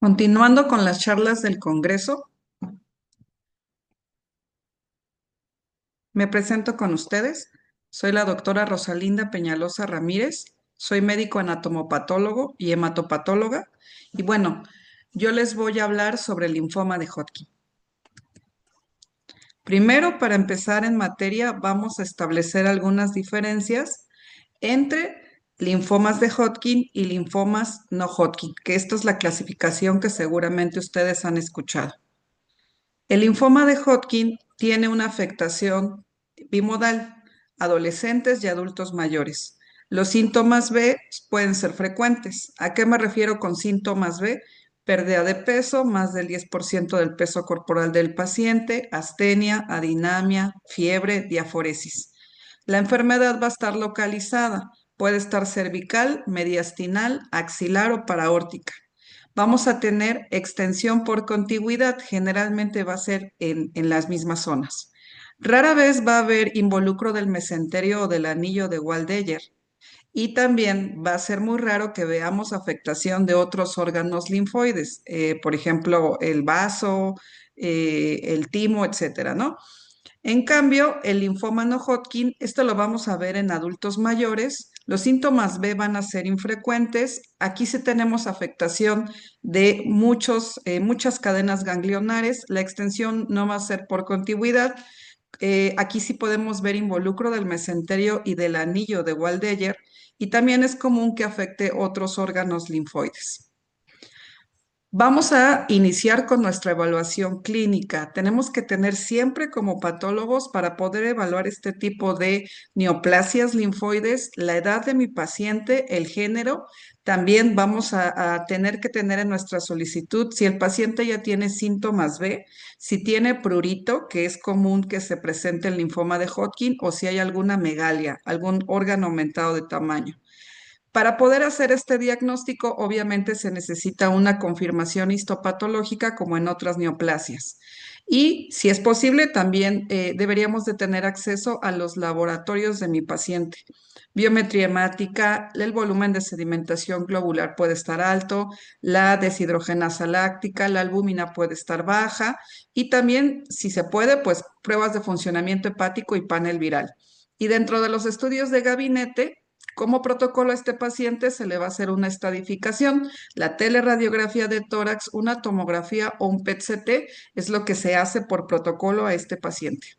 Continuando con las charlas del Congreso, me presento con ustedes. Soy la doctora Rosalinda Peñalosa Ramírez. Soy médico anatomopatólogo y hematopatóloga. Y bueno, yo les voy a hablar sobre el linfoma de Hodgkin. Primero, para empezar en materia, vamos a establecer algunas diferencias entre linfomas de Hodgkin y linfomas no Hodgkin, que esta es la clasificación que seguramente ustedes han escuchado. El linfoma de Hodgkin tiene una afectación bimodal, adolescentes y adultos mayores. Los síntomas B pueden ser frecuentes. ¿A qué me refiero con síntomas B? Pérdida de peso, más del 10% del peso corporal del paciente, astenia, adinamia, fiebre, diaforesis. La enfermedad va a estar localizada. Puede estar cervical, mediastinal, axilar o paraórtica. Vamos a tener extensión por contigüidad, generalmente va a ser en las mismas zonas. Rara vez va a haber involucro del mesenterio o del anillo de Waldeyer. Y también va a ser muy raro que veamos afectación de otros órganos linfoides, por ejemplo, el vaso, el timo, etcétera, ¿no? En cambio, el linfoma no Hodgkin, esto lo vamos a ver en adultos mayores. Los síntomas B van a ser infrecuentes. Aquí sí tenemos afectación de muchas cadenas ganglionares. La extensión no va a ser por contigüidad. Aquí sí podemos ver involucro del mesenterio y del anillo de Waldeyer. Y también es común que afecte otros órganos linfoides. Vamos a iniciar con nuestra evaluación clínica. Tenemos que tener siempre como patólogos para poder evaluar este tipo de neoplasias linfoides, la edad de mi paciente, el género. También vamos a tener que tener en nuestra solicitud si el paciente ya tiene síntomas B, si tiene prurito, que es común que se presente el linfoma de Hodgkin, o si hay alguna megalia, algún órgano aumentado de tamaño. Para poder hacer este diagnóstico, obviamente se necesita una confirmación histopatológica como en otras neoplasias. Y si es posible, también deberíamos de tener acceso a los laboratorios de mi paciente. Biometría hemática, el volumen de sedimentación globular puede estar alto, la deshidrogenasa láctica, la albúmina puede estar baja y también, si se puede, pues pruebas de funcionamiento hepático y panel viral. Y dentro de los estudios de gabinete, como protocolo a este paciente se le va a hacer una estadificación, la teleradiografía de tórax, una tomografía o un PET-CT es lo que se hace por protocolo a este paciente.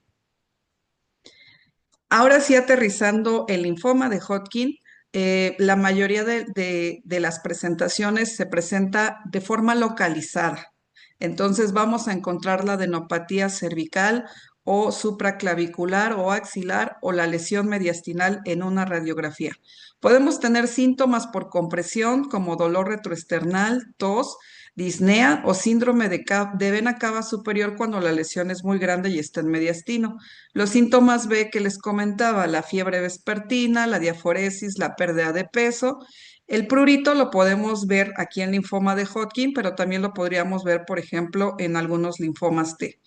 Ahora sí, aterrizando el linfoma de Hodgkin, la mayoría de las presentaciones se presenta de forma localizada. Entonces vamos a encontrar la adenopatía cervical o supraclavicular o axilar o la lesión mediastinal en una radiografía. Podemos tener síntomas por compresión como dolor retroesternal, tos, disnea o síndrome de vena cava superior cuando la lesión es muy grande y está en mediastino. Los síntomas B que les comentaba, la fiebre vespertina, la diaforesis, la pérdida de peso. El prurito lo podemos ver aquí en linfoma de Hodgkin, pero también lo podríamos ver, por ejemplo, en algunos linfomas T.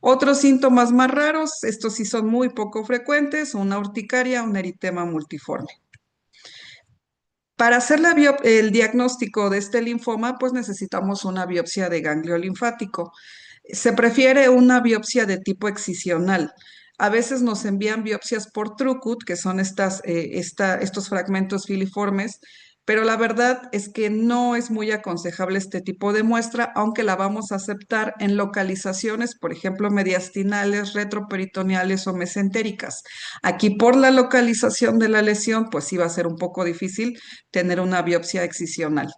Otros síntomas más raros, estos sí son muy poco frecuentes, una urticaria, un eritema multiforme. Para hacer el diagnóstico de este linfoma, pues necesitamos una biopsia de ganglio linfático. Se prefiere una biopsia de tipo excisional. A veces nos envían biopsias por Trucut, que son estos fragmentos filiformes, pero la verdad es que no es muy aconsejable este tipo de muestra, aunque la vamos a aceptar en localizaciones, por ejemplo, mediastinales, retroperitoneales o mesentéricas. Aquí por la localización de la lesión, pues sí va a ser un poco difícil tener una biopsia excisional.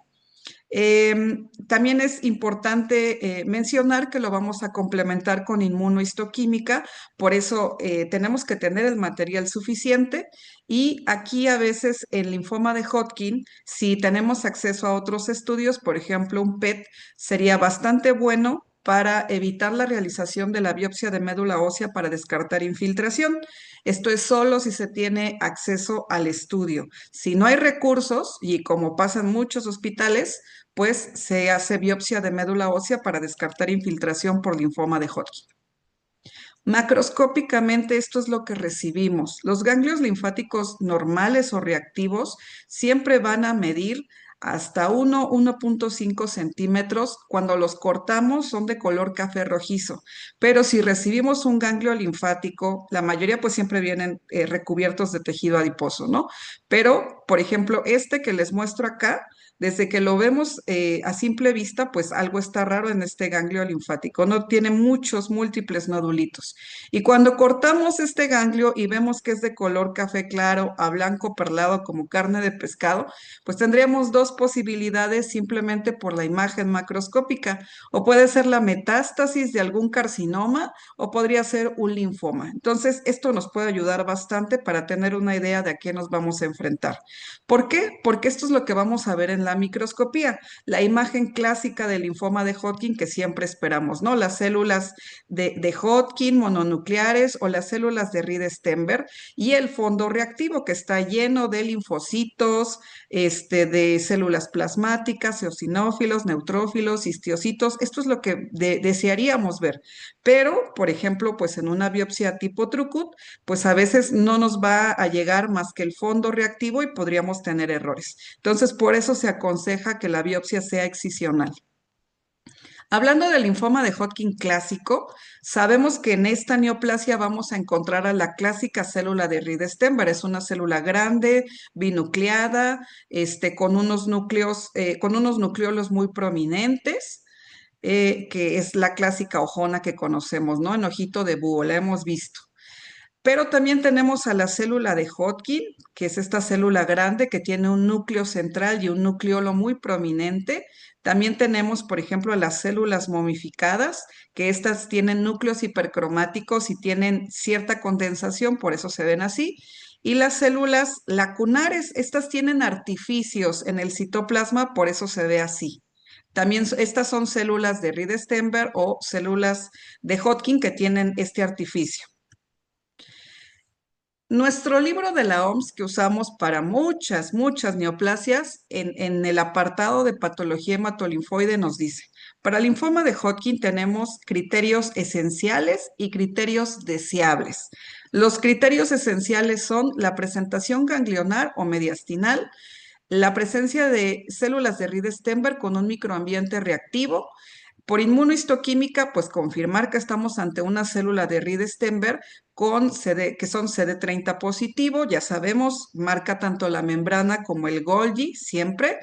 También es importante mencionar que lo vamos a complementar con inmunohistoquímica, por eso tenemos que tener el material suficiente y aquí a veces en linfoma de Hodgkin, si tenemos acceso a otros estudios, por ejemplo un PET, sería bastante bueno para evitar la realización de la biopsia de médula ósea para descartar infiltración. Esto es solo si se tiene acceso al estudio. Si no hay recursos, y como pasa en muchos hospitales, pues se hace biopsia de médula ósea para descartar infiltración por linfoma de Hodgkin. Macroscópicamente esto es lo que recibimos. Los ganglios linfáticos normales o reactivos siempre van a medir hasta 1.5 centímetros. Cuando los cortamos son de color café rojizo, pero si recibimos un ganglio linfático, la mayoría pues siempre vienen recubiertos de tejido adiposo, ¿no? Pero, por ejemplo, este que les muestro acá, desde que lo vemos a simple vista, pues algo está raro en este ganglio linfático, no tiene muchos, múltiples nodulitos. Y cuando cortamos este ganglio y vemos que es de color café claro a blanco perlado como carne de pescado, pues tendríamos dos posibilidades simplemente por la imagen macroscópica. O puede ser la metástasis de algún carcinoma o podría ser un linfoma. Entonces, esto nos puede ayudar bastante para tener una idea de a qué nos vamos a enfrentar. ¿Por qué? Porque esto es lo que vamos a ver en la microscopía, la imagen clásica del linfoma de Hodgkin que siempre esperamos, ¿no? Las células de Hodgkin mononucleares o las células de Reed-Sternberg y el fondo reactivo que está lleno de linfocitos, de células plasmáticas, eosinófilos, neutrófilos, histiocitos. Esto es lo que desearíamos ver. Pero, por ejemplo, pues en una biopsia tipo Trucut, pues a veces no nos va a llegar más que el fondo reactivo y podríamos tener errores. Entonces, por eso se aconseja que la biopsia sea excisional. Hablando del linfoma de Hodgkin clásico, sabemos que en esta neoplasia vamos a encontrar a la clásica célula de Reed-Sternberg. Es una célula grande, binucleada, con unos núcleos, con unos nucleolos muy prominentes, que es la clásica hojona que conocemos, ¿no? En ojito de búho, la hemos visto. Pero también tenemos a la célula de Hodgkin, que es esta célula grande que tiene un núcleo central y un nucleolo muy prominente. También tenemos, por ejemplo, las células momificadas, que estas tienen núcleos hipercromáticos y tienen cierta condensación, por eso se ven así. Y las células lacunares, estas tienen artificios en el citoplasma, por eso se ve así. También estas son células de Reed-Sternberg o células de Hodgkin que tienen este artificio. Nuestro libro de la OMS que usamos para muchas, muchas neoplasias, en el apartado de patología hematolinfoide nos dice, para linfoma de Hodgkin tenemos criterios esenciales y criterios deseables. Los criterios esenciales son la presentación ganglionar o mediastinal, la presencia de células de Reed-Sternberg con un microambiente reactivo. Por inmunohistoquímica, pues confirmar que estamos ante una célula de Reed-Sternberg con que son CD30 positivo, ya sabemos, marca tanto la membrana como el Golgi siempre.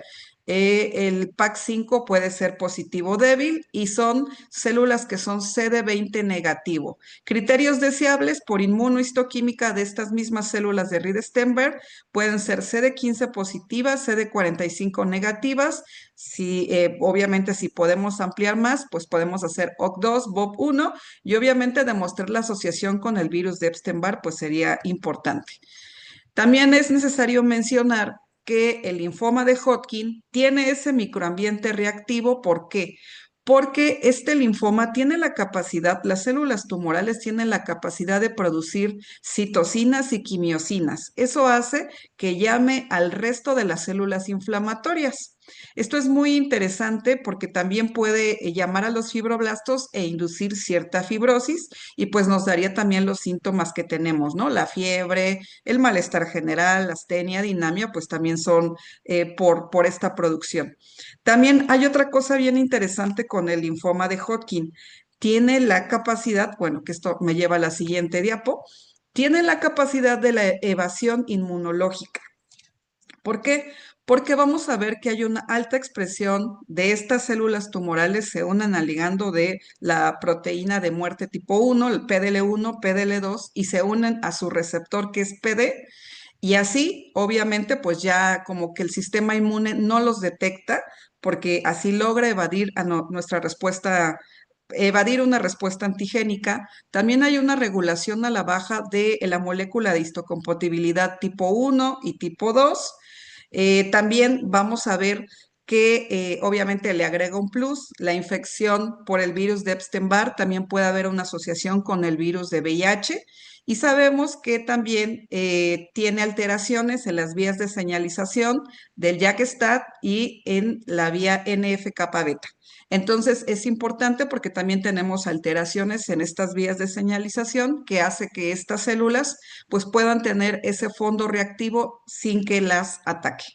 El PAC5 puede ser positivo débil y son células que son CD20 negativo. Criterios deseables por inmunohistoquímica de estas mismas células de Reed-Sternberg pueden ser CD15 positivas, CD45 negativas. Si, obviamente, si podemos ampliar más, pues podemos hacer OC2, BOP1 y obviamente demostrar la asociación con el virus de Epstein-Barr, pues sería importante. También es necesario mencionar que el linfoma de Hodgkin tiene ese microambiente reactivo. ¿Por qué? Porque este linfoma tiene la capacidad, las células tumorales tienen la capacidad de producir citocinas y quimiosinas. Eso hace que llame al resto de las células inflamatorias. Esto es muy interesante porque también puede llamar a los fibroblastos e inducir cierta fibrosis y pues nos daría también los síntomas que tenemos, ¿no? La fiebre, el malestar general, la astenia, dinamia, pues también son por esta producción. También hay otra cosa bien interesante con el linfoma de Hodgkin. Tiene la capacidad, bueno, que esto me lleva a la siguiente diapo, tiene la capacidad de la evasión inmunológica. ¿Por qué? Porque vamos a ver que hay una alta expresión de estas células tumorales, se unen al ligando de la proteína de muerte tipo 1, el PDL1, PDL2, y se unen a su receptor que es PD, y así, obviamente, pues ya como que el sistema inmune no los detecta, porque así logra evadir a nuestra respuesta, evadir una respuesta antigénica. También hay una regulación a la baja de la molécula de histocompatibilidad tipo 1 y tipo 2. También vamos a ver que obviamente le agrega un plus, la infección por el virus de Epstein-Barr, también puede haber una asociación con el virus de VIH y sabemos que también tiene alteraciones en las vías de señalización del JAK-STAT y en la vía NF-kappa beta. Entonces es importante porque también tenemos alteraciones en estas vías de señalización que hace que estas células pues puedan tener ese fondo reactivo sin que las ataque.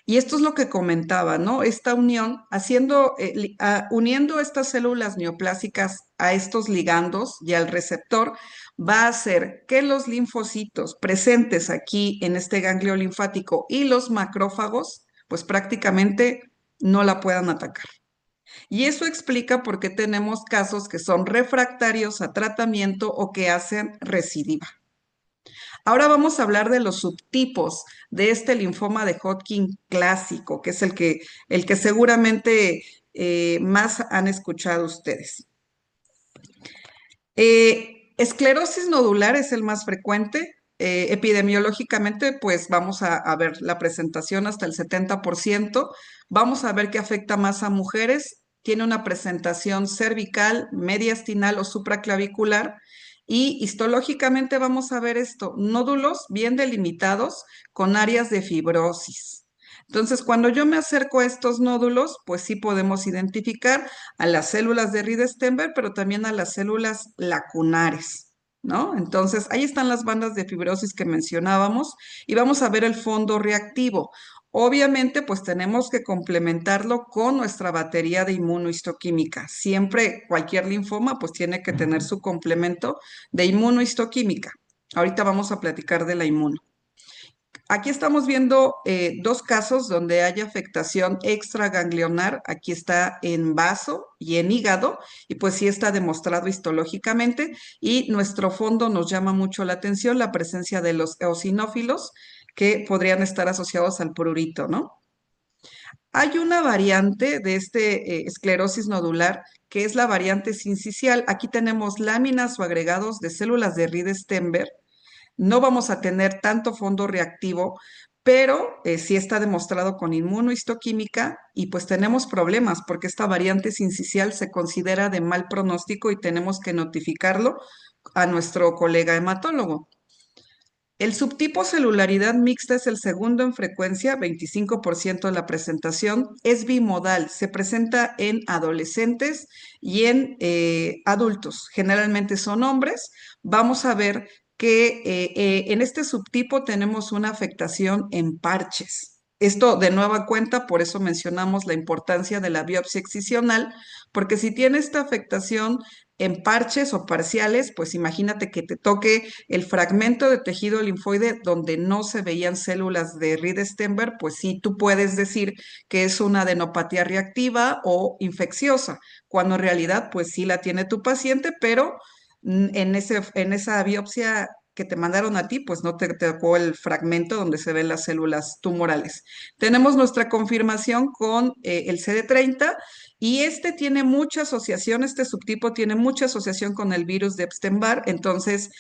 Y esto es lo que comentaba, ¿no? Esta unión, uniendo estas células neoplásicas a estos ligandos y al receptor, va a hacer que los linfocitos presentes aquí en este ganglio linfático y los macrófagos, pues prácticamente no la puedan atacar. Y eso explica por qué tenemos casos que son refractarios a tratamiento o que hacen recidiva. Ahora vamos a hablar de los subtipos de este linfoma de Hodgkin clásico, que es el que seguramente más han escuchado ustedes. Esclerosis nodular es el más frecuente. Epidemiológicamente, pues vamos a ver la presentación hasta el 70%. Vamos a ver que afecta más a mujeres. Tiene una presentación cervical, mediastinal o supraclavicular. Y histológicamente vamos a ver esto, nódulos bien delimitados con áreas de fibrosis. Entonces, cuando yo me acerco a estos nódulos, pues sí podemos identificar a las células de Ried-Steinberg, pero también a las células lacunares, ¿no? Entonces, ahí están las bandas de fibrosis que mencionábamos y vamos a ver el fondo reactivo. Obviamente, pues tenemos que complementarlo con nuestra batería de inmunohistoquímica. Siempre cualquier linfoma, pues tiene que tener su complemento de inmunohistoquímica. Ahorita vamos a platicar de la inmuno. Aquí estamos viendo dos casos donde hay afectación extraganglionar. Aquí está en vaso y en hígado, y pues sí está demostrado histológicamente. Y nuestro fondo nos llama mucho la atención la presencia de los eosinófilos que podrían estar asociados al prurito, ¿no? Hay una variante de este esclerosis nodular que es la variante sincicial. Aquí tenemos láminas o agregados de células de Ried-Steinberg. No vamos a tener tanto fondo reactivo, pero sí está demostrado con inmunohistoquímica y pues tenemos problemas porque esta variante sincicial se considera de mal pronóstico y tenemos que notificarlo a nuestro colega hematólogo. El subtipo celularidad mixta es el segundo en frecuencia, 25% de la presentación. Es bimodal, se presenta en adolescentes y en adultos. Generalmente son hombres. Vamos a ver que en este subtipo tenemos una afectación en parches. Esto de nueva cuenta, por eso mencionamos la importancia de la biopsia excisional, porque si tiene esta afectación en parches o parciales, pues imagínate que te toque el fragmento de tejido linfoide donde no se veían células de Ried-Steinberg, pues sí, tú puedes decir que es una adenopatía reactiva o infecciosa, cuando en realidad pues sí la tiene tu paciente, pero en esa biopsia que te mandaron a ti, pues no te tocó el fragmento donde se ven las células tumorales. Tenemos nuestra confirmación con el CD30 y este tiene mucha asociación, este subtipo tiene mucha asociación con el virus de Epstein-Barr, entonces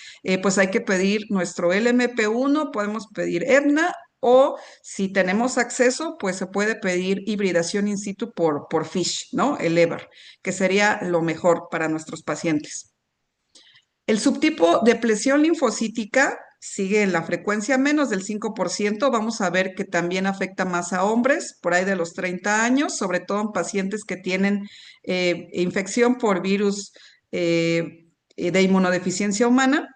pues hay que pedir nuestro LMP1, podemos pedir EDNA o si tenemos acceso, pues se puede pedir hibridación in situ por FISH, ¿no? El EVAR, que sería lo mejor para nuestros pacientes. El subtipo de depresión linfocítica sigue en la frecuencia menos del 5%. Vamos a ver que también afecta más a hombres, por ahí de los 30 años, sobre todo en pacientes que tienen infección por virus de inmunodeficiencia humana.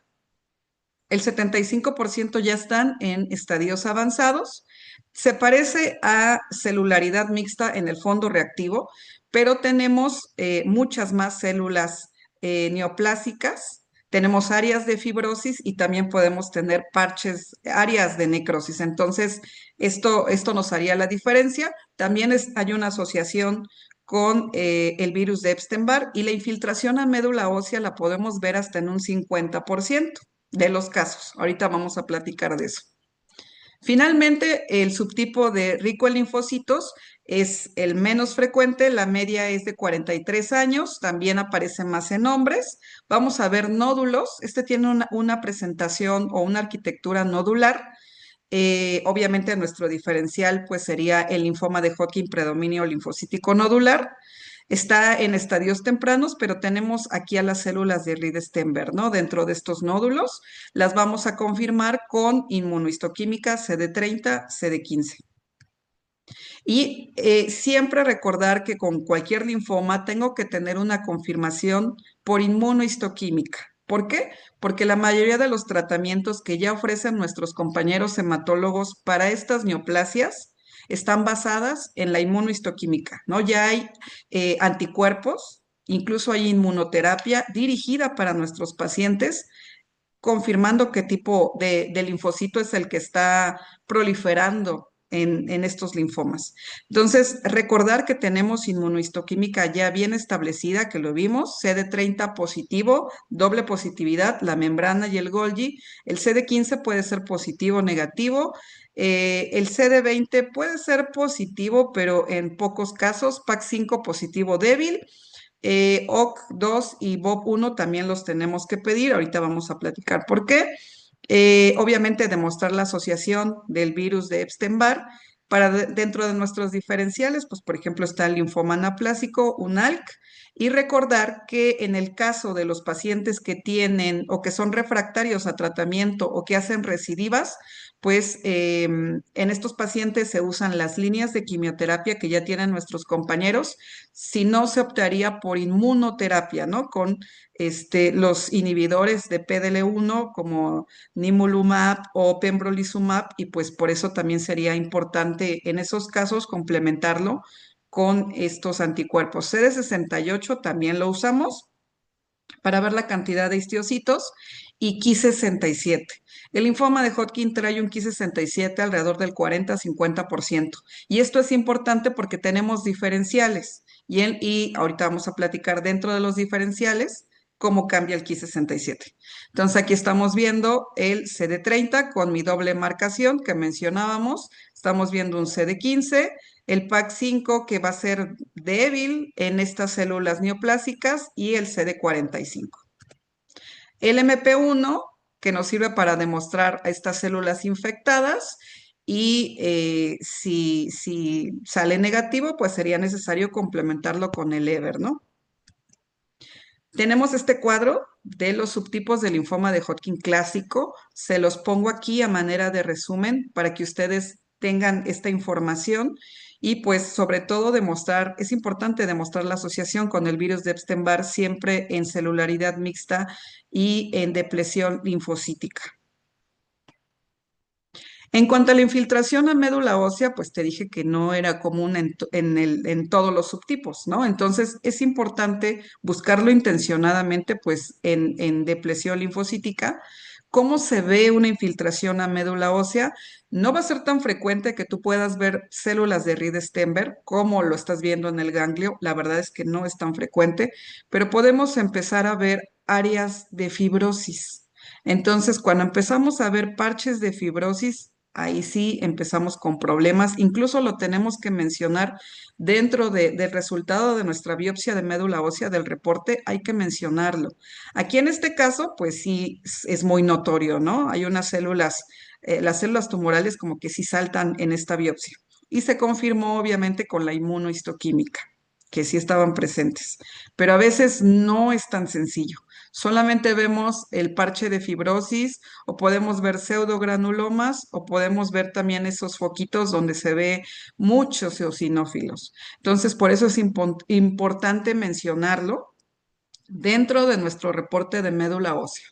El 75% ya están en estadios avanzados. Se parece a celularidad mixta en el fondo reactivo, pero tenemos muchas más células neoplásicas, tenemos áreas de fibrosis y también podemos tener parches, áreas de necrosis. Entonces, esto nos haría la diferencia. También hay una asociación con el virus de Epstein-Barr y la infiltración a médula ósea la podemos ver hasta en un 50% de los casos. Ahorita vamos a platicar de eso. Finalmente, el subtipo de rico en linfocitos es el menos frecuente, la media es de 43 años, también aparece más en hombres. Vamos a ver nódulos, este tiene una presentación o una arquitectura nodular. Obviamente nuestro diferencial pues sería el linfoma de Hodgkin predominio linfocítico nodular. Está en estadios tempranos, pero tenemos aquí a las células de Ried-Steinberg, ¿no? Dentro de estos nódulos, las vamos a confirmar con inmunohistoquímica CD30, CD15. Y siempre recordar que con cualquier linfoma tengo que tener una confirmación por inmunohistoquímica. ¿Por qué? Porque la mayoría de los tratamientos que ya ofrecen nuestros compañeros hematólogos para estas neoplasias están basadas en la inmunohistoquímica, ¿no? Ya hay anticuerpos, incluso hay inmunoterapia dirigida para nuestros pacientes confirmando qué tipo de linfocito es el que está proliferando en estos linfomas. Entonces, recordar que tenemos inmunohistoquímica ya bien establecida, que lo vimos, CD30 positivo, doble positividad, la membrana y el Golgi. El CD15 puede ser positivo o negativo. El CD20 puede ser positivo, pero en pocos casos. PAC5 positivo débil. OC2 y BOP1 también los tenemos que pedir. Ahorita vamos a platicar por qué. Obviamente demostrar la asociación del virus de Epstein-Barr. Dentro de nuestros diferenciales, pues por ejemplo está el linfoma anaplásico, un ALK, y recordar que en el caso de los pacientes que tienen o que son refractarios a tratamiento o que hacen recidivas, pues en estos pacientes se usan las líneas de quimioterapia que ya tienen nuestros compañeros, si no se optaría por inmunoterapia, ¿no? Con los inhibidores de PDL1 como nivolumab o pembrolizumab y pues por eso también sería importante en esos casos complementarlo con estos anticuerpos. CD68 también lo usamos para ver la cantidad de histocitos y Ki67. El linfoma de Hodgkin trae un Ki67 alrededor del 40-50%. Y esto es importante porque tenemos diferenciales. Y ahorita vamos a platicar dentro de los diferenciales cómo cambia el Ki67. Entonces aquí estamos viendo el CD30 con mi doble marcación que mencionábamos. Estamos viendo un CD15, el PAC5 que va a ser débil en estas células neoplásicas y el CD45. El MP1 que nos sirve para demostrar a estas células infectadas y si sale negativo, pues sería necesario complementarlo con el EVER, ¿no? Tenemos este cuadro de los subtipos de linfoma de Hodgkin clásico. Se los pongo aquí a manera de resumen para que ustedes tengan esta información y pues sobre todo demostrar, es importante demostrar la asociación con el virus de Epstein-Barr siempre en celularidad mixta y en depresión linfocítica. En cuanto a la infiltración a médula ósea, pues te dije que no era común en todos los subtipos, ¿no? Entonces es importante buscarlo intencionadamente, pues en depresión linfocítica. ¿Cómo se ve una infiltración a médula ósea? No va a ser tan frecuente que tú puedas ver células de Reed-Steinberg como lo estás viendo en el ganglio. La verdad es que no es tan frecuente, pero podemos empezar a ver áreas de fibrosis. Entonces, cuando empezamos a ver parches de fibrosis, ahí sí empezamos con problemas. Incluso lo tenemos que mencionar dentro del resultado de nuestra biopsia de médula ósea del reporte, hay que mencionarlo. Aquí en este caso, pues sí es muy notorio, ¿no? Hay unas células, las células tumorales como que sí saltan en esta biopsia. Y se confirmó obviamente con la inmunohistoquímica, que sí estaban presentes. Pero a veces no es tan sencillo. Solamente vemos el parche de fibrosis o podemos ver pseudogranulomas o podemos ver también esos foquitos donde se ve muchos eosinófilos. Entonces, por eso es importante mencionarlo dentro de nuestro reporte de médula ósea.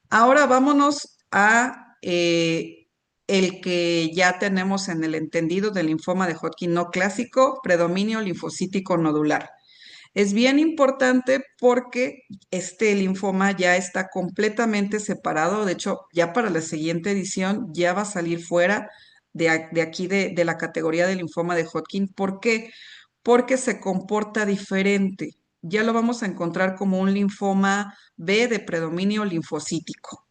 Ahora vámonos a el que ya tenemos en el entendido del linfoma de Hodgkin no clásico, predominio linfocítico nodular. Es bien importante porque este linfoma ya está completamente separado. De hecho, ya para la siguiente edición ya va a salir fuera de aquí de la categoría de linfoma de Hodgkin. ¿Por qué? Porque se comporta diferente. Ya lo vamos a encontrar como un linfoma B de predominio linfocítico.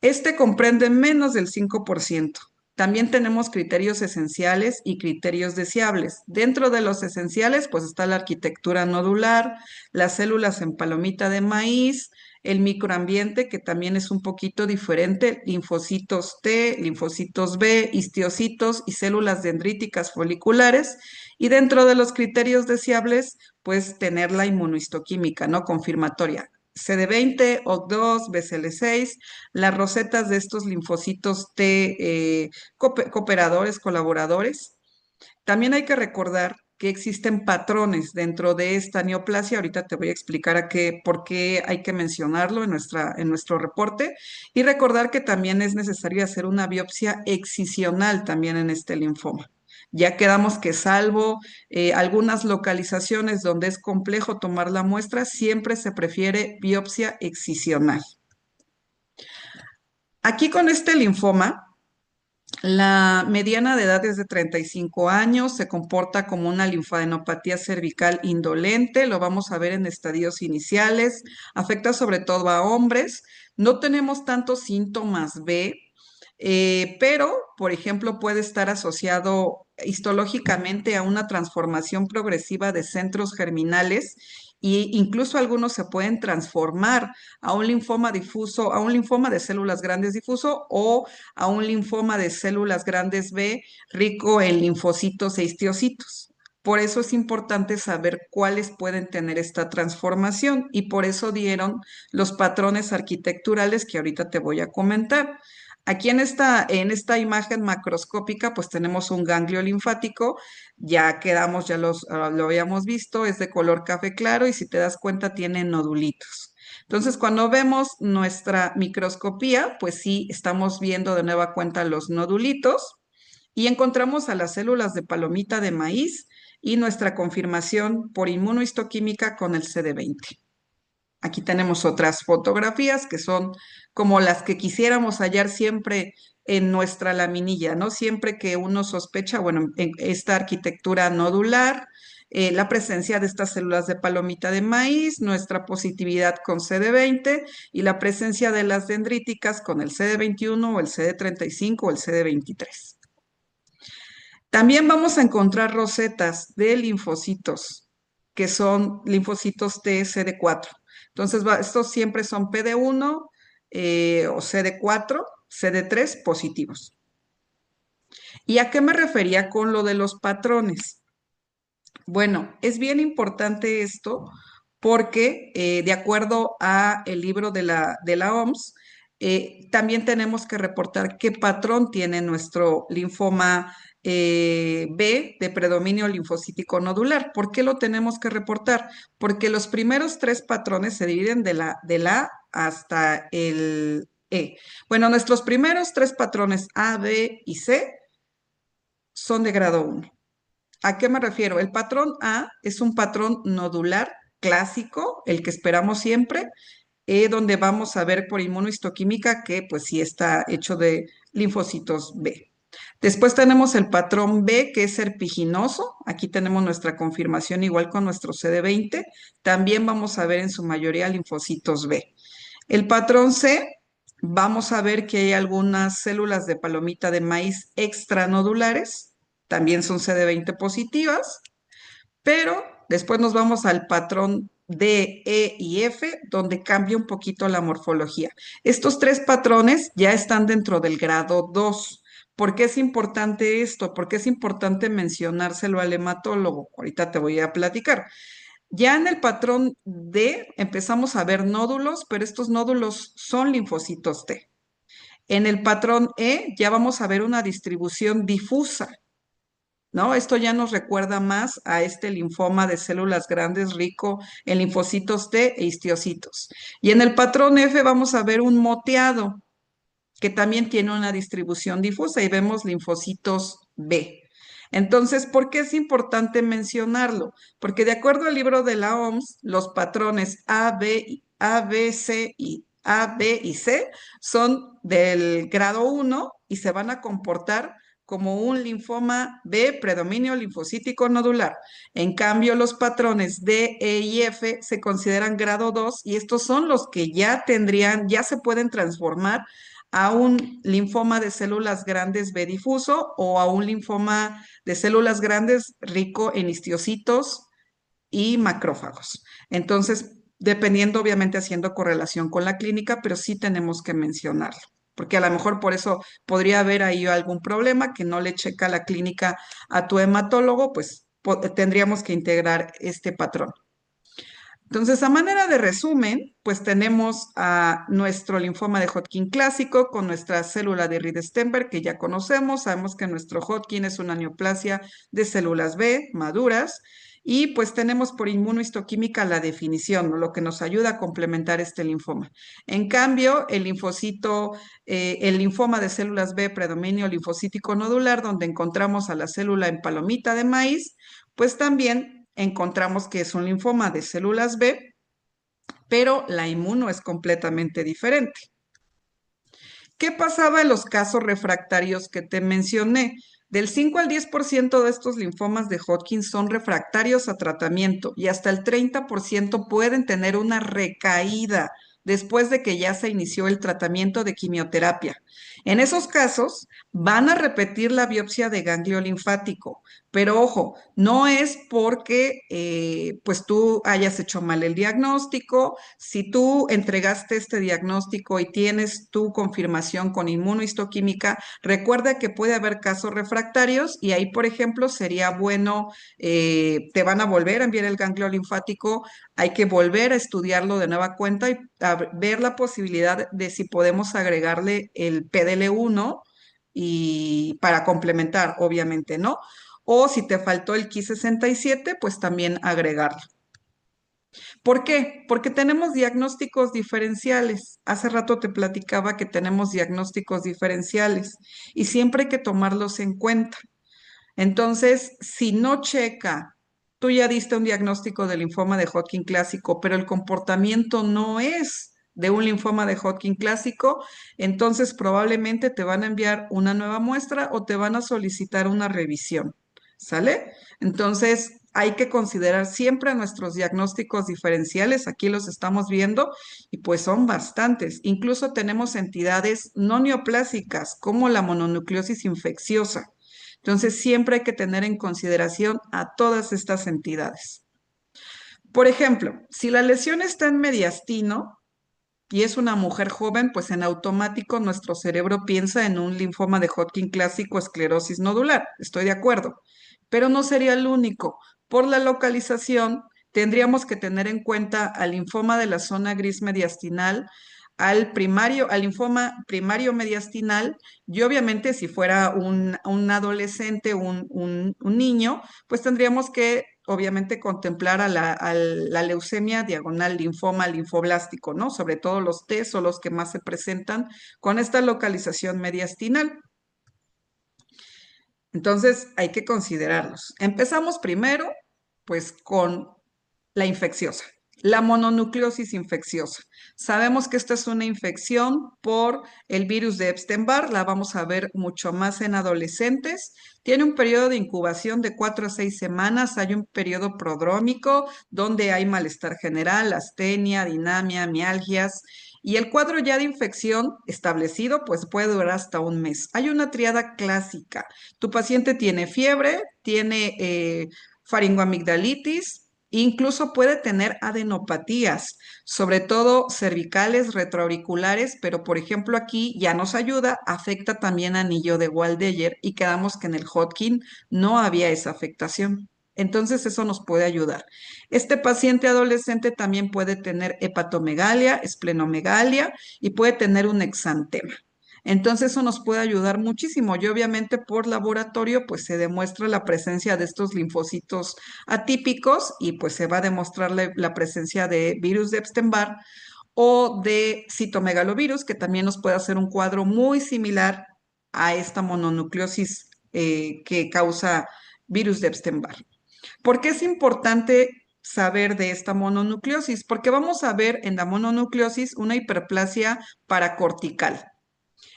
Este comprende menos del 5%. También tenemos criterios esenciales y criterios deseables. Dentro de los esenciales, pues está la arquitectura nodular, las células en palomita de maíz, el microambiente, que también es un poquito diferente, linfocitos T, linfocitos B, histiocitos y células dendríticas foliculares. Y dentro de los criterios deseables, pues tener la inmunohistoquímica, ¿no? Confirmatoria. CD20, OC2, BCL6, las rosetas de estos linfocitos T cooperadores, colaboradores. También hay que recordar que existen patrones dentro de esta neoplasia. Ahorita te voy a explicar por qué hay que mencionarlo en nuestro reporte. Y recordar que también es necesario hacer una biopsia excisional también en este linfoma. Ya quedamos que salvo algunas localizaciones donde es complejo tomar la muestra, siempre se prefiere biopsia excisional. Aquí con este linfoma, la mediana de edad es de 35 años, se comporta como una linfadenopatía cervical indolente, lo vamos a ver en estadios iniciales, afecta sobre todo a hombres, no tenemos tantos síntomas B, pero, por ejemplo, puede estar asociado histológicamente a una transformación progresiva de centros germinales e incluso algunos se pueden transformar a un linfoma difuso, a un linfoma de células grandes difuso o a un linfoma de células grandes B rico en linfocitos e histiocytos. Por eso es importante saber cuáles pueden tener esta transformación y por eso dieron los patrones arquitecturales que ahorita te voy a comentar. Aquí en esta imagen macroscópica, pues tenemos un ganglio linfático, ya quedamos, lo habíamos visto, es de color café claro y si te das cuenta tiene nodulitos. Entonces, cuando vemos nuestra microscopía, pues sí, estamos viendo de nueva cuenta los nodulitos y encontramos a las células de palomita de maíz y nuestra confirmación por inmunohistoquímica con el CD20. Aquí tenemos otras fotografías que son como las que quisiéramos hallar siempre en nuestra laminilla, ¿no? Siempre que uno sospecha, bueno, en esta arquitectura nodular, la presencia de estas células de palomita de maíz, nuestra positividad con CD20 y la presencia de las dendríticas con el CD21 o el CD35 o el CD23. También vamos a encontrar rosetas de linfocitos, que son linfocitos T CD4. Entonces, estos siempre son PD1 o CD4, CD3 positivos. ¿Y a qué me refería con lo de los patrones? Bueno, es bien importante esto porque de acuerdo a el libro de la OMS, también tenemos que reportar qué patrón tiene nuestro linfoma B de predominio linfocítico nodular. ¿Por qué lo tenemos que reportar? Porque los primeros tres patrones se dividen de la A hasta el E. Bueno, nuestros primeros tres patrones A, B y C son de grado 1. ¿A qué me refiero? El patrón A es un patrón nodular clásico, el que esperamos siempre, donde vamos a ver por inmunohistoquímica que pues sí está hecho de linfocitos B. Después tenemos el patrón B, que es serpiginoso. Aquí tenemos nuestra confirmación igual con nuestro CD20. También vamos a ver en su mayoría linfocitos B. El patrón C, vamos a ver que hay algunas células de palomita de maíz extranodulares. También son CD20 positivas. Pero después nos vamos al patrón D, E y F, donde cambia un poquito la morfología. Estos tres patrones ya están dentro del grado 2. ¿Por qué es importante esto? ¿Por qué es importante mencionárselo al hematólogo? Ahorita te voy a platicar. Ya en el patrón D empezamos a ver nódulos, pero estos nódulos son linfocitos T. En el patrón E ya vamos a ver una distribución difusa. ¿No? Esto ya nos recuerda más a este linfoma de células grandes rico en linfocitos T e histiocitos. Y en el patrón F vamos a ver un moteado que también tiene una distribución difusa y vemos linfocitos B. Entonces, ¿por qué es importante mencionarlo? Porque de acuerdo al libro de la OMS, los patrones A, B, C y A, B y C son del grado 1 y se van a comportar como un linfoma de predominio linfocítico nodular. En cambio, los patrones D, E y F se consideran grado 2 y estos son los que ya se pueden transformar a un linfoma de células grandes B difuso o a un linfoma de células grandes rico en histocitos y macrófagos. Entonces, dependiendo, obviamente, haciendo correlación con la clínica, pero sí tenemos que mencionarlo, porque a lo mejor por eso podría haber ahí algún problema que no le checa la clínica a tu hematólogo, pues tendríamos que integrar este patrón. Entonces, a manera de resumen, pues tenemos a nuestro linfoma de Hodgkin clásico con nuestra célula de Reed-Sternberg que ya conocemos. Sabemos que nuestro Hodgkin es una neoplasia de células B maduras. Y pues tenemos por inmunohistoquímica la definición, ¿no? Lo que nos ayuda a complementar este linfoma. En cambio, el linfoma de células B, predominio linfocítico nodular, donde encontramos a la célula en palomita de maíz, pues también encontramos que es un linfoma de células B, pero la inmuno es completamente diferente. ¿Qué pasaba en los casos refractarios que te mencioné? Del 5 al 10% de estos linfomas de Hodgkin son refractarios a tratamiento y hasta el 30% pueden tener una recaída después de que ya se inició el tratamiento de quimioterapia. En esos casos, van a repetir la biopsia de ganglio linfático, pero ojo, no es porque pues tú hayas hecho mal el diagnóstico. Si tú entregaste este diagnóstico y tienes tu confirmación con inmunohistoquímica, recuerda que puede haber casos refractarios y ahí, por ejemplo, sería bueno, te van a volver a enviar el ganglio linfático, hay que volver a estudiarlo de nueva cuenta y ver la posibilidad de si podemos agregarle el PDL1 y para complementar, obviamente, ¿no? O si te faltó el Ki-67, pues también agregarlo. ¿Por qué? Porque tenemos diagnósticos diferenciales. Hace rato te platicaba que tenemos diagnósticos diferenciales y siempre hay que tomarlos en cuenta. Entonces, si no checa, tú ya diste un diagnóstico de linfoma de Hodgkin clásico, pero el comportamiento no es de un linfoma de Hodgkin clásico, entonces probablemente te van a enviar una nueva muestra o te van a solicitar una revisión. ¿Sale? Entonces, hay que considerar siempre nuestros diagnósticos diferenciales. Aquí los estamos viendo y pues son bastantes. Incluso tenemos entidades no neoplásicas como la mononucleosis infecciosa. Entonces, siempre hay que tener en consideración a todas estas entidades. Por ejemplo, si la lesión está en mediastino y es una mujer joven, pues en automático nuestro cerebro piensa en un linfoma de Hodgkin clásico, esclerosis nodular. Estoy de acuerdo, pero no sería el único. Por la localización, tendríamos que tener en cuenta al linfoma de la zona gris mediastinal, al linfoma primario mediastinal, y obviamente si fuera un adolescente, un niño, pues tendríamos que obviamente contemplar a la leucemia diagonal linfoma linfoblástico, ¿no? Sobre todo los T son los que más se presentan con esta localización mediastinal. Entonces hay que considerarlos. Empezamos primero, pues, con la infecciosa, la mononucleosis infecciosa. Sabemos que esta es una infección por el virus de Epstein-Barr, la vamos a ver mucho más en adolescentes. Tiene un periodo de incubación de 4 a 6 semanas, hay un periodo prodrómico donde hay malestar general, astenia, dinamia, mialgias. Y el cuadro ya de infección establecido, pues puede durar hasta un mes. Hay una triada clásica. Tu paciente tiene fiebre, tiene faringoamigdalitis, incluso puede tener adenopatías, sobre todo cervicales, retroauriculares, pero por ejemplo aquí ya nos ayuda, afecta también anillo de Waldeyer y quedamos que en el Hodgkin no había esa afectación. Entonces eso nos puede ayudar. Este paciente adolescente también puede tener hepatomegalia, esplenomegalia y puede tener un exantema. Entonces eso nos puede ayudar muchísimo y obviamente por laboratorio pues se demuestra la presencia de estos linfocitos atípicos y pues se va a demostrar la presencia de virus de Epstein-Barr o de citomegalovirus que también nos puede hacer un cuadro muy similar a esta mononucleosis que causa virus de Epstein-Barr. ¿Por qué es importante saber de esta mononucleosis? Porque vamos a ver en la mononucleosis una hiperplasia paracortical.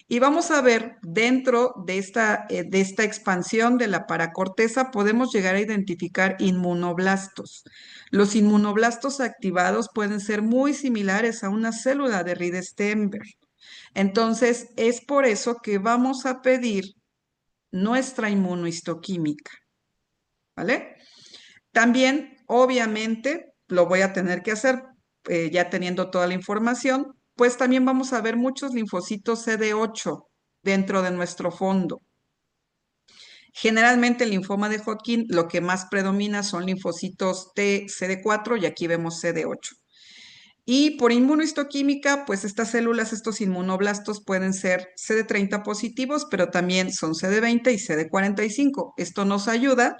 Y vamos a ver dentro de esta expansión de la paracorteza, podemos llegar a identificar inmunoblastos. Los inmunoblastos activados pueden ser muy similares a una célula de Reed-Sternberg. Entonces, es por eso que vamos a pedir nuestra inmunohistoquímica, ¿vale? También, obviamente, lo voy a tener que hacer ya teniendo toda la información, pues también vamos a ver muchos linfocitos CD8 dentro de nuestro fondo. Generalmente el linfoma de Hodgkin lo que más predomina son linfocitos T, CD4 y aquí vemos CD8. Y por inmunohistoquímica, pues estas células, estos inmunoblastos pueden ser CD30 positivos, pero también son CD20 y CD45. Esto nos ayuda,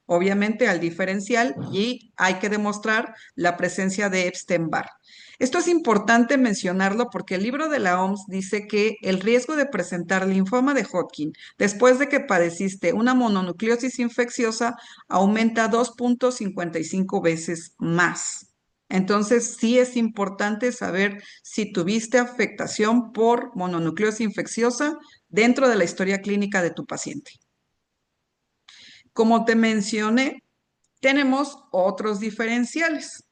obviamente, al diferencial y hay que demostrar la presencia de Epstein-Barr. Esto es importante mencionarlo porque el libro de la OMS dice que el riesgo de presentar linfoma de Hodgkin después de que padeciste una mononucleosis infecciosa aumenta 2.55 veces más. Entonces, sí es importante saber si tuviste afectación por mononucleosis infecciosa dentro de la historia clínica de tu paciente. Como te mencioné, tenemos otros diferenciales.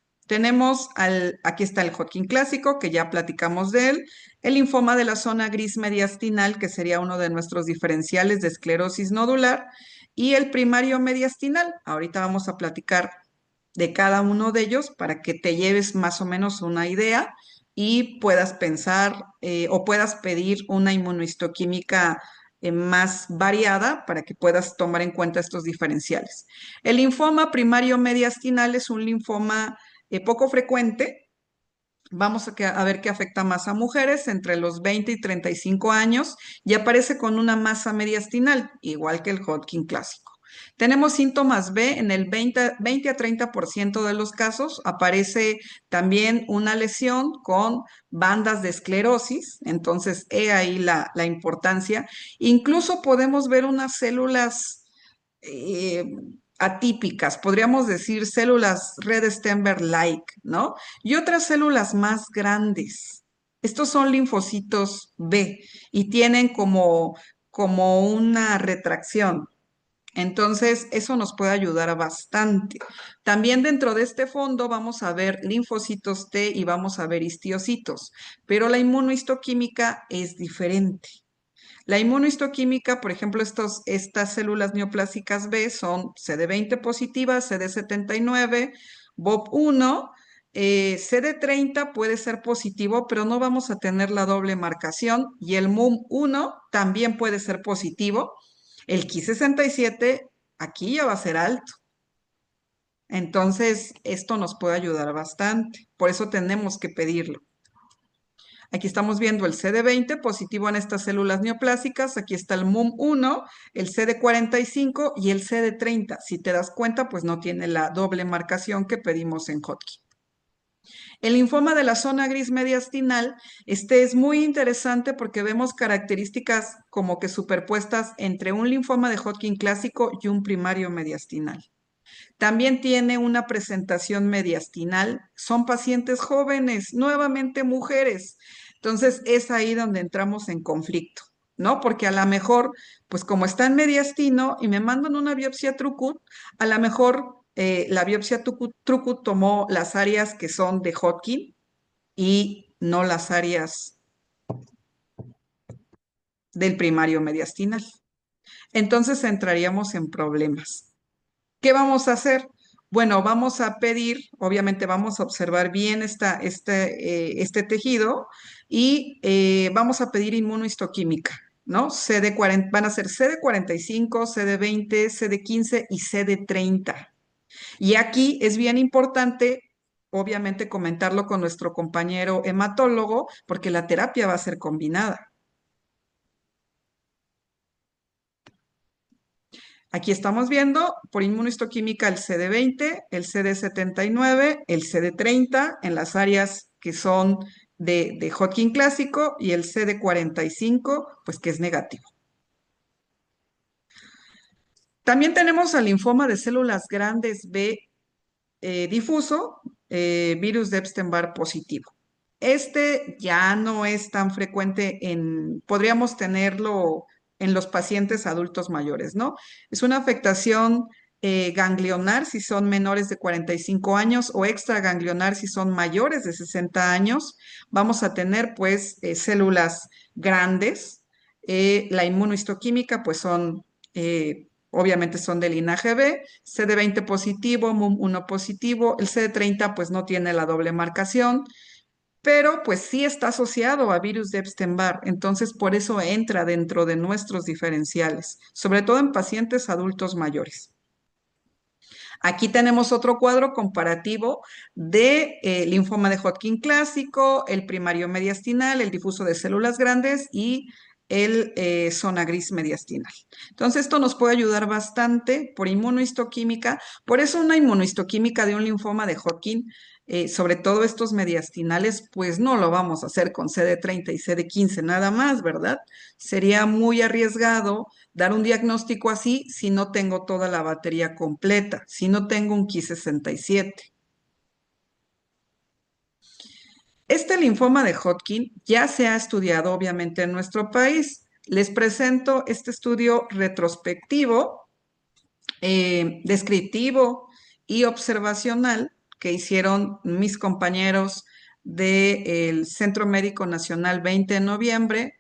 Aquí está el Hodgkin clásico, que ya platicamos de él, el linfoma de la zona gris mediastinal, que sería uno de nuestros diferenciales de esclerosis nodular, y el primario mediastinal. Ahorita vamos a platicar de cada uno de ellos para que te lleves más o menos una idea y puedas pensar o puedas pedir una inmunohistoquímica más variada para que puedas tomar en cuenta estos diferenciales. El linfoma primario mediastinal es un linfoma poco frecuente. Vamos a ver qué afecta más a mujeres entre los 20 y 35 años y aparece con una masa mediastinal, igual que el Hodgkin clásico. Tenemos síntomas B en el 20 a 30% de los casos. Aparece también una lesión con bandas de esclerosis, entonces he ahí la importancia. Incluso podemos ver unas células eh, atípicas, podríamos decir células Red Stenberg-like, ¿no? Y otras células más grandes. Estos son linfocitos B y tienen como una retracción. Entonces, eso nos puede ayudar bastante. También dentro de este fondo vamos a ver linfocitos T y vamos a ver histiocitos, pero la inmunohistoquímica es diferente. La inmunohistoquímica, por ejemplo, estas células neoplásicas B son CD20 positivas, CD79, BOP1, CD30 puede ser positivo, pero no vamos a tener la doble marcación y el MUM1 también puede ser positivo. El Ki67 aquí ya va a ser alto. Entonces, esto nos puede ayudar bastante. Por eso tenemos que pedirlo. Aquí estamos viendo el CD20 positivo en estas células neoplásicas. Aquí está el MUM1, el CD45 y el CD30. Si te das cuenta, pues no tiene la doble marcación que pedimos en Hodgkin. El linfoma de la zona gris mediastinal, este es muy interesante porque vemos características como que superpuestas entre un linfoma de Hodgkin clásico y un primario mediastinal. También tiene una presentación mediastinal. Son pacientes jóvenes, nuevamente mujeres. Entonces es ahí donde entramos en conflicto, ¿no? Porque a lo mejor, pues como está en mediastino y me mandan una biopsia Trucut, a lo mejor la biopsia Trucut tomó las áreas que son de Hodgkin y no las áreas del primario mediastinal. Entonces entraríamos en problemas. ¿Qué vamos a hacer? Bueno, vamos a pedir, obviamente vamos a observar bien este tejido y vamos a pedir inmunohistoquímica, ¿no? Van a ser CD45, CD20, CD15 y CD30. Y aquí es bien importante, obviamente, comentarlo con nuestro compañero hematólogo, porque la terapia va a ser combinada. Aquí estamos viendo por inmunohistoquímica el CD20, el CD79, el CD30 en las áreas que son de Hodgkin clásico y el CD45, pues que es negativo. También tenemos al linfoma de células grandes B difuso, virus de Epstein-Barr positivo. Este ya no es tan frecuente podríamos tenerlo en los pacientes adultos mayores, ¿no? Es una afectación ganglionar si son menores de 45 años o extraganglionar si son mayores de 60 años. Vamos a tener pues células grandes. La inmunohistoquímica pues obviamente son de linaje B, CD20 positivo, MUM1 positivo, el CD30 pues no tiene la doble marcación, pero pues sí está asociado a virus de Epstein-Barr, entonces por eso entra dentro de nuestros diferenciales, sobre todo en pacientes adultos mayores. Aquí tenemos otro cuadro comparativo de linfoma de Hodgkin clásico, el primario mediastinal, el difuso de células grandes y el zona gris mediastinal. Entonces, esto nos puede ayudar bastante por inmunohistoquímica. Por eso una inmunohistoquímica de un linfoma de Hodgkin, sobre todo estos mediastinales, pues no lo vamos a hacer con CD30 y CD15 nada más, ¿verdad? Sería muy arriesgado dar un diagnóstico así si no tengo toda la batería completa, si no tengo un Ki67. Este linfoma de Hodgkin ya se ha estudiado obviamente en nuestro país. Les presento este estudio retrospectivo, descriptivo y observacional que hicieron mis compañeros del Centro Médico Nacional 20 de noviembre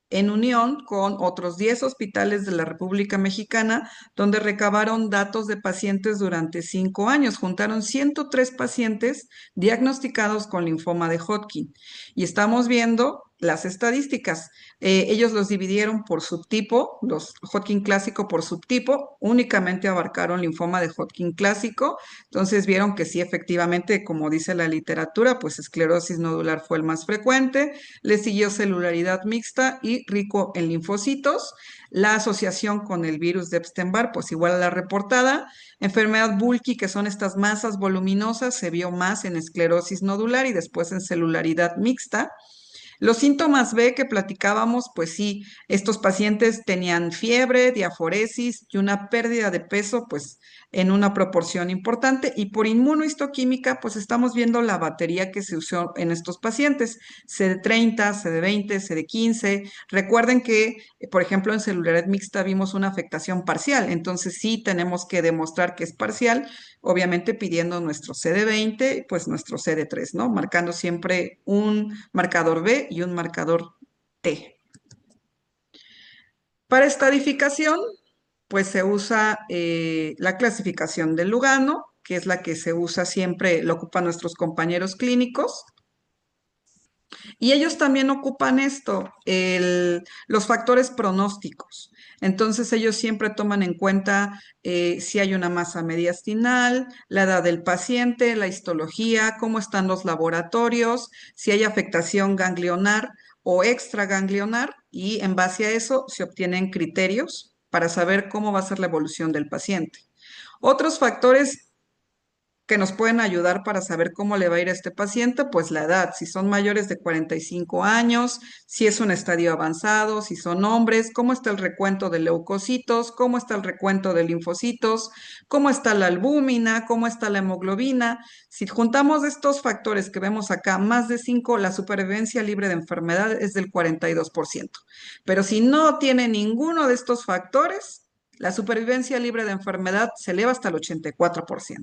en unión con otros 10 hospitales de la República Mexicana, donde recabaron datos de pacientes durante 5 años. Juntaron 103 pacientes diagnosticados con linfoma de Hodgkin. Y estamos viendo las estadísticas. Ellos los dividieron por subtipo, los Hodgkin clásico por subtipo, únicamente abarcaron linfoma de Hodgkin clásico, entonces vieron que sí, efectivamente, como dice la literatura, pues esclerosis nodular fue el más frecuente, le siguió celularidad mixta y rico en linfocitos. La asociación con el virus de Epstein-Barr, pues igual a la reportada. Enfermedad Bulky, que son estas masas voluminosas, se vio más en esclerosis nodular y después en celularidad mixta. Los síntomas B que platicábamos, pues sí, estos pacientes tenían fiebre, diaforesis y una pérdida de peso, pues en una proporción importante. Y por inmunohistoquímica, pues estamos viendo la batería que se usó en estos pacientes, CD30, CD20, CD15. Recuerden que, por ejemplo, en celularidad mixta vimos una afectación parcial, entonces sí tenemos que demostrar que es parcial, obviamente pidiendo nuestro CD20, pues nuestro CD3, ¿no? Marcando siempre un marcador B y un marcador T. Para estadificación, pues se usa la clasificación de Lugano, que es la que se usa siempre, lo ocupan nuestros compañeros clínicos. Y ellos también ocupan esto, los factores pronósticos. Entonces ellos siempre toman en cuenta si hay una masa mediastinal, la edad del paciente, la histología, cómo están los laboratorios, si hay afectación ganglionar o extraganglionar, y en base a eso se obtienen criterios para saber cómo va a ser la evolución del paciente. Otros factores que nos pueden ayudar para saber cómo le va a ir a este paciente, pues la edad, si son mayores de 45 años, si es un estadio avanzado, si son hombres, cómo está el recuento de leucocitos, cómo está el recuento de linfocitos, cómo está la albúmina, cómo está la hemoglobina. Si juntamos estos factores que vemos acá, más de 5, la supervivencia libre de enfermedad es del 42%. Pero si no tiene ninguno de estos factores, la supervivencia libre de enfermedad se eleva hasta el 84%.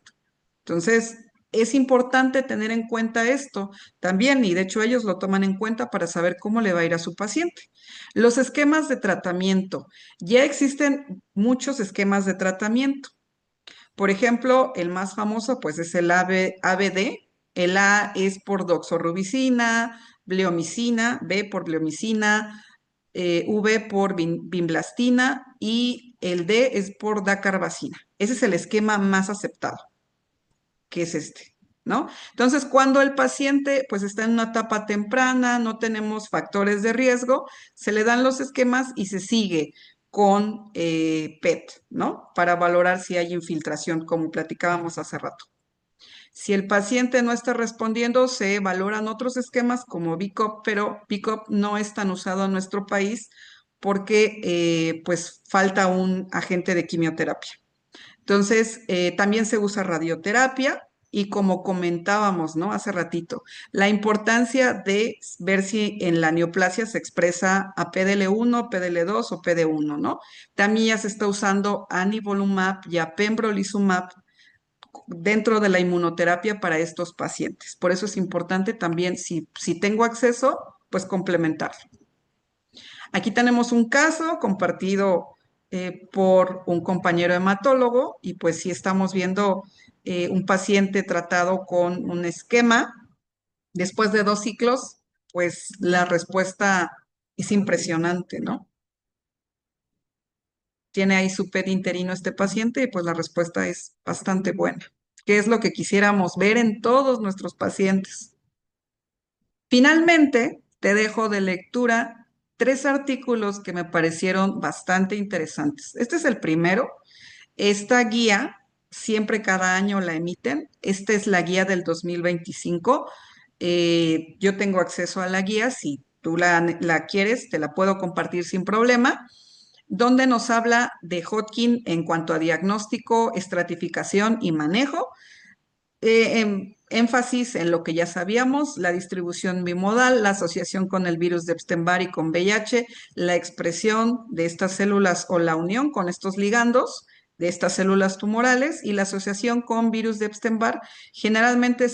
Entonces, es importante tener en cuenta esto también, y de hecho ellos lo toman en cuenta para saber cómo le va a ir a su paciente. Los esquemas de tratamiento. Ya existen muchos esquemas de tratamiento. Por ejemplo, el más famoso pues es el ABD. El A es por doxorubicina, bleomicina, B por bleomicina, V por vimblastina y el D es por dacarbazina. Ese es el esquema más aceptado, que es este, ¿no? Entonces, cuando el paciente pues está en una etapa temprana, no tenemos factores de riesgo, se le dan los esquemas y se sigue con PET, ¿no? Para valorar si hay infiltración, como platicábamos hace rato. Si el paciente no está respondiendo, se valoran otros esquemas como BCOP, pero BCOP no es tan usado en nuestro país porque pues falta un agente de quimioterapia. Entonces, también se usa radioterapia y como comentábamos, ¿no? Hace ratito, la importancia de ver si en la neoplasia se expresa a PDL1, PDL2 o PD1, ¿no? También ya se está usando anivolumab y a pembrolizumab dentro de la inmunoterapia para estos pacientes. Por eso es importante también, si tengo acceso, pues complementarlo. Aquí tenemos un caso compartido por un compañero hematólogo y pues sí estamos viendo un paciente tratado con un esquema Después de 2 ciclos, pues la respuesta es impresionante, ¿no? Tiene ahí su PET interino este paciente y pues la respuesta es bastante buena, que es lo que quisiéramos ver en todos nuestros pacientes. Finalmente, te dejo de lectura 3 artículos que me parecieron bastante interesantes. Este es el primero. Esta guía, siempre cada año la emiten. Esta es la guía del 2025. Yo tengo acceso a la guía. Si tú la quieres, te la puedo compartir sin problema, donde nos habla de Hodgkin en cuanto a diagnóstico, estratificación y manejo. Énfasis en lo que ya sabíamos, la distribución bimodal, la asociación con el virus de Epstein-Barr y con VIH, la expresión de estas células o la unión con estos ligandos de estas células tumorales y la asociación con virus de Epstein-Barr. Generalmente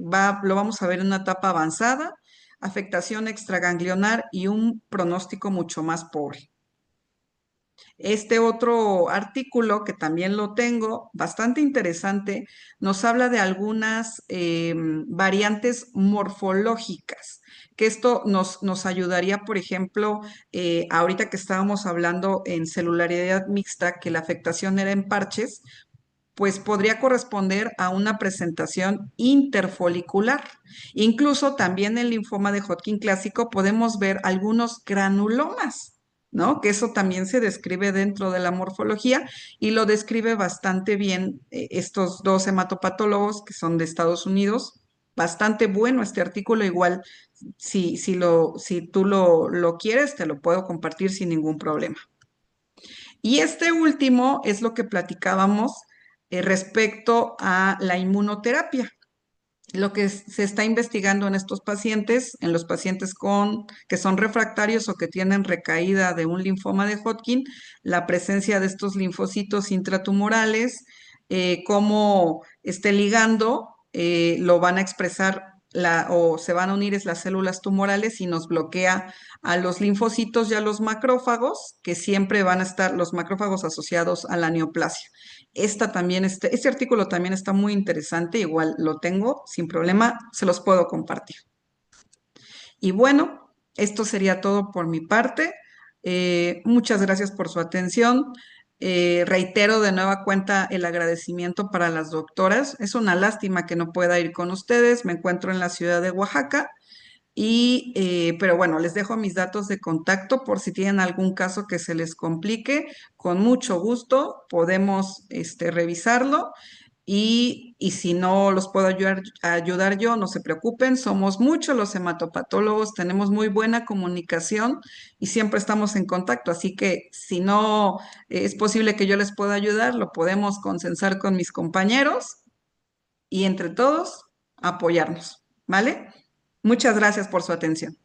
lo vamos a ver en una etapa avanzada, afectación extraganglionar y un pronóstico mucho más pobre. Este otro artículo, que también lo tengo, bastante interesante, nos habla de algunas variantes morfológicas, que esto nos ayudaría, por ejemplo, ahorita que estábamos hablando en celularidad mixta, que la afectación era en parches, pues podría corresponder a una presentación interfolicular. Incluso también en el linfoma de Hodgkin clásico podemos ver algunos granulomas, ¿no? Que eso también se describe dentro de la morfología y lo describe bastante bien estos 2 hematopatólogos que son de Estados Unidos. Bastante bueno este artículo, igual si tú lo quieres, te lo puedo compartir sin ningún problema. Y este último es lo que platicábamos respecto a la inmunoterapia. Lo que se está investigando en estos pacientes, en los pacientes que son refractarios o que tienen recaída de un linfoma de Hodgkin, la presencia de estos linfocitos intratumorales, cómo este ligando lo van a expresar o se van a unir las células tumorales y nos bloquea a los linfocitos y a los macrófagos, que siempre van a estar los macrófagos asociados a la neoplasia. Este artículo también está muy interesante, igual lo tengo sin problema, se los puedo compartir. Y bueno, esto sería todo por mi parte. Muchas gracias por su atención. Reitero de nueva cuenta el agradecimiento para las doctoras. Es una lástima que no pueda ir con ustedes. Me encuentro en la ciudad de Oaxaca. Pero bueno, les dejo mis datos de contacto por si tienen algún caso que se les complique. Con mucho gusto podemos revisarlo y si no los puedo ayudar yo, no se preocupen. Somos muchos los hematopatólogos, tenemos muy buena comunicación y siempre estamos en contacto. Así que si no es posible que yo les pueda ayudar, lo podemos consensar con mis compañeros y entre todos apoyarnos, ¿vale? Muchas gracias por su atención.